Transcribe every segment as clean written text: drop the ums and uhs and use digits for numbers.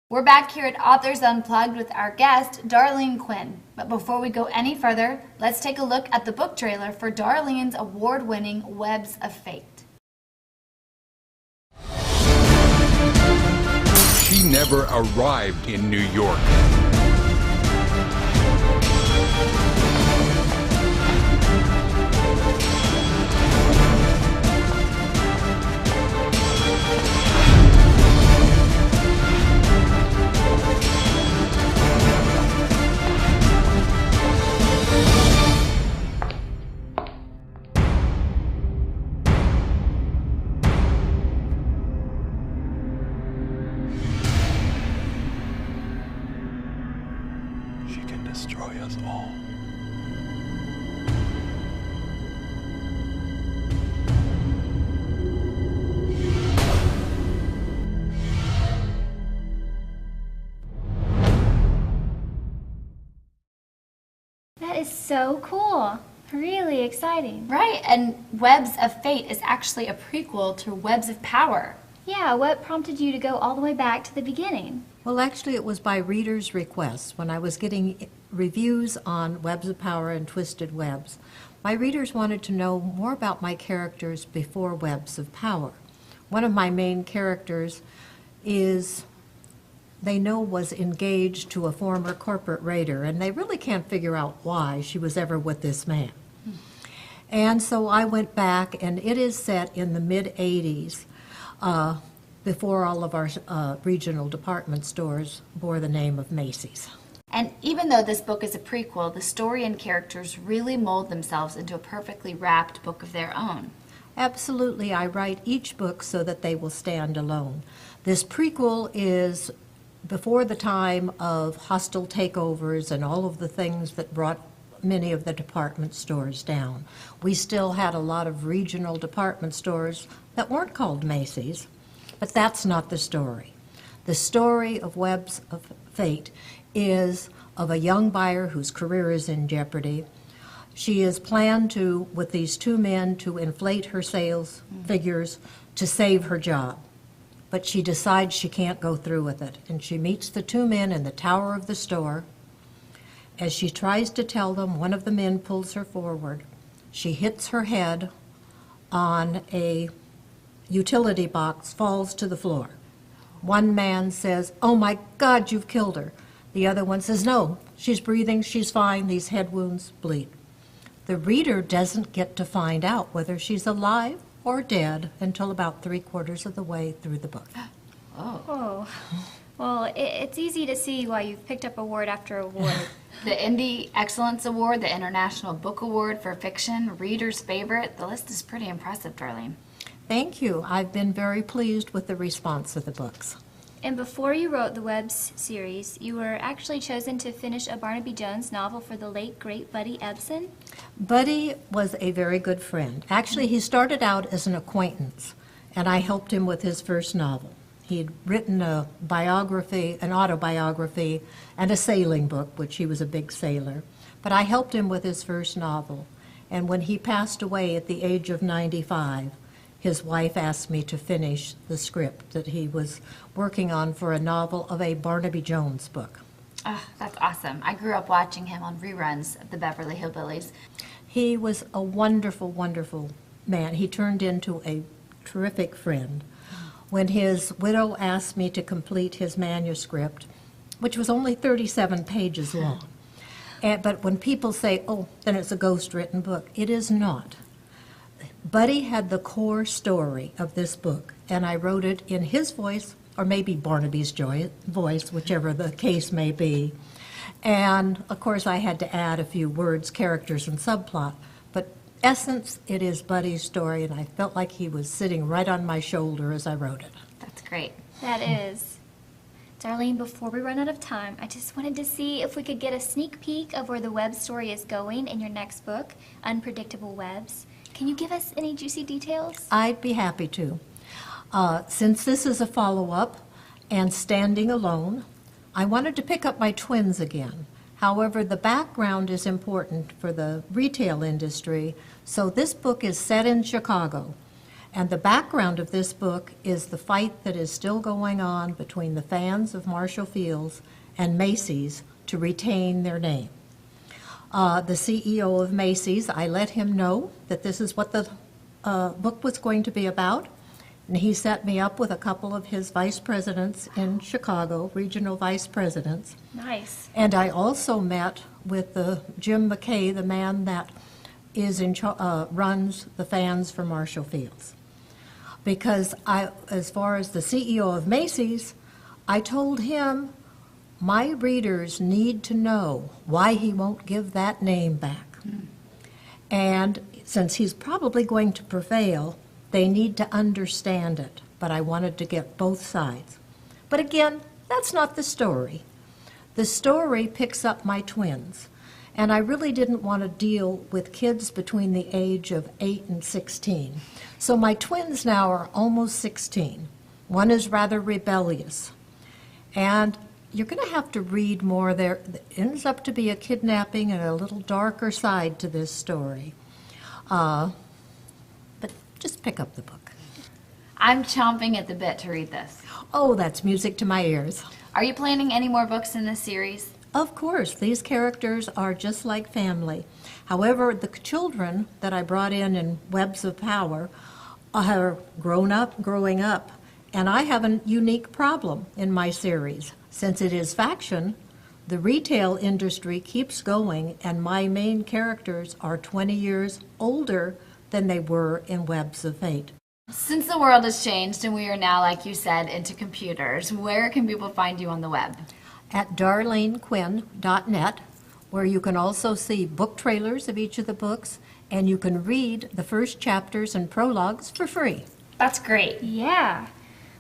We're back here at Authors Unplugged with our guest, Darlene Quinn. But before we go any further, let's take a look at the book trailer for Darlene's award-winning Webs of Fate. She never arrived in New York. She can destroy us all. That is so cool. Really exciting. Right, and Webs of Fate is actually a prequel to Webs of Power. Yeah, what prompted you to go all the way back to the beginning? Well, actually, it was by readers' requests. When I was getting reviews on Webs of Power and Twisted Webs, my readers wanted to know more about my characters before Webs of Power. One of my main characters is, they know, was engaged to a former corporate raider, and they really can't figure out why she was ever with this man. And so I went back, and it is set in the mid-'80s, before all of our regional department stores bore the name of Macy's. And even though this book is a prequel, the story and characters really mold themselves into a perfectly wrapped book of their own. Absolutely, I write each book so that they will stand alone. This prequel is before the time of hostile takeovers and all of the things that brought many of the department stores down. We still had a lot of regional department stores that weren't called Macy's, but that's not the story. The story of Webs of Fate is of a young buyer whose career is in jeopardy. She has planned to, with these two men, to inflate her sales figures to save her job. But she decides she can't go through with it, and she meets the two men in the tower of the store. As she tries to tell them, one of the men pulls her forward. She hits her head on a utility box, falls to the floor. One man says, "Oh my God, you've killed her." The other one says, "No, she's breathing, she's fine, these head wounds bleed." The reader doesn't get to find out whether she's alive or dead until about 3/4 of the way through the book. Oh. Well, it's easy to see why you've picked up award after award. The Indie Excellence Award, the International Book Award for Fiction, Reader's Favorite. The list is pretty impressive, Darlene. Thank you. I've been very pleased with the response of the books. And before you wrote the Webs series, you were actually chosen to finish a Barnaby Jones novel for the late, great Buddy Ebsen. Buddy was a very good friend. Actually, he started out as an acquaintance, and I helped him with his first novel. He'd written a biography, an autobiography, and a sailing book, which he was a big sailor. But I helped him with his first novel. And when he passed away at the age of 95, his wife asked me to finish the script that he was working on for a novel of a Barnaby Jones book. Oh, that's awesome. I grew up watching him on reruns of the Beverly Hillbillies. He was a wonderful, wonderful man. He turned into a terrific friend. When his widow asked me to complete his manuscript, which was only 37 pages long, but when people say, "Oh, then it's a ghost-written book," it is not. Buddy had the core story of this book, and I wrote it in his voice, or maybe Barnaby's voice, whichever the case may be. And, of course, I had to add a few words, characters, and subplot. But essence, it is Buddy's story, and I felt like he was sitting right on my shoulder as I wrote it. That's great. That is. Darlene, before we run out of time, I just wanted to see if we could get a sneak peek of where the web story is going in your next book, Unpredictable Webs. Can you give us any juicy details? I'd be happy to. Since this is a follow-up and standing alone, I wanted to pick up my twins again. However, the background is important for the retail industry, so this book is set in Chicago. And the background of this book is the fight that is still going on between the fans of Marshall Fields and Macy's to retain their name. The CEO of Macy's, I let him know that this is what the book was going to be about, and he set me up with a couple of his vice presidents in Chicago, regional vice presidents. Nice. And I also met with Jim McKay, the man that is runs the fans for Marshall Fields. Because as far as the CEO of Macy's, I told him my readers need to know why he won't give that name back. And since he's probably going to prevail, they need to understand it. But I wanted to get both sides. But again, that's not the story. The story picks up my twins. And I really didn't want to deal with kids between the age of 8 and 16. So my twins now are almost 16. One is rather rebellious. And you're going to have to read more. There ends up to be a kidnapping and a little darker side to this story. But just pick up the book. I'm chomping at the bit to read this. Oh, that's music to my ears. Are you planning any more books in this series? Of course, these characters are just like family. However, the children that I brought in Webs of Power are growing up, and I have a unique problem in my series. Since it is faction, the retail industry keeps going, and my main characters are 20 years older than they were in Webs of Fate. Since the world has changed and we are now, like you said, into computers, where can people find you on the web? At darlenequinn.net, where you can also see book trailers of each of the books, and you can read the first chapters and prologues for free. That's great. Yeah.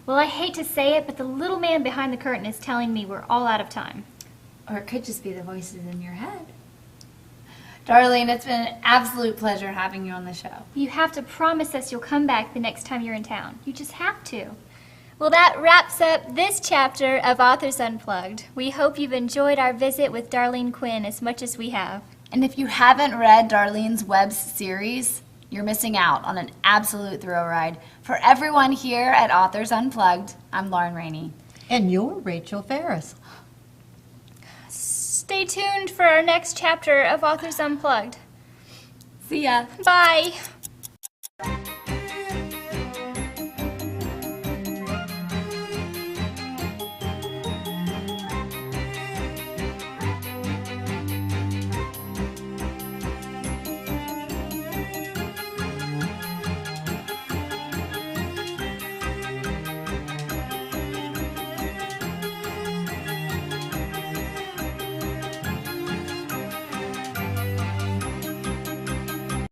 Well, I hate to say it, but the little man behind the curtain is telling me we're all out of time. Or it could just be the voices in your head. Darlene, it's been an absolute pleasure having you on the show. You have to promise us you'll come back the next time you're in town. You just have to. Well, that wraps up this chapter of Authors Unplugged. We hope you've enjoyed our visit with Darlene Quinn as much as we have. And if you haven't read Darlene's web series, you're missing out on an absolute thrill ride. For everyone here at Authors Unplugged, I'm Lauren Rainey. And you're Rachel Ferris. Stay tuned for our next chapter of Authors Unplugged. See ya. Bye.